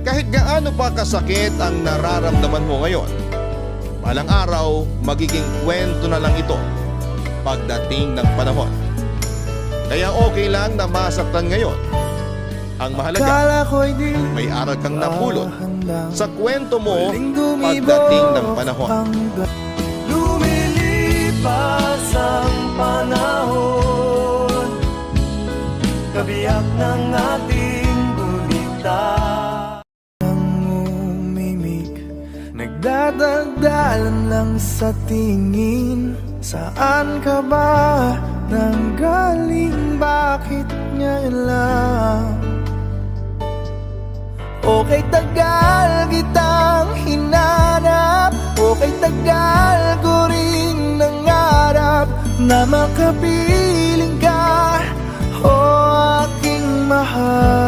Kahit gaano pa kasakit ang nararamdaman mo ngayon, balang araw magiging kwento na lang ito pagdating ng panahon. Kaya okay lang na masaktan ngayon. Ang mahalaga, may aral kang napulot sa kwento mo pagdating ng panahon. Lumilipas ang panahon, kabiyak ng ating gulita. Nangumimik, nagdadagdalan lang sa tingin. Saan ka ba nanggaling? Bakit ngayon lang? Okay, tagal kitang hinanap. Okay, tagal ko rin nangarap na makapiling ka, o aking mahal.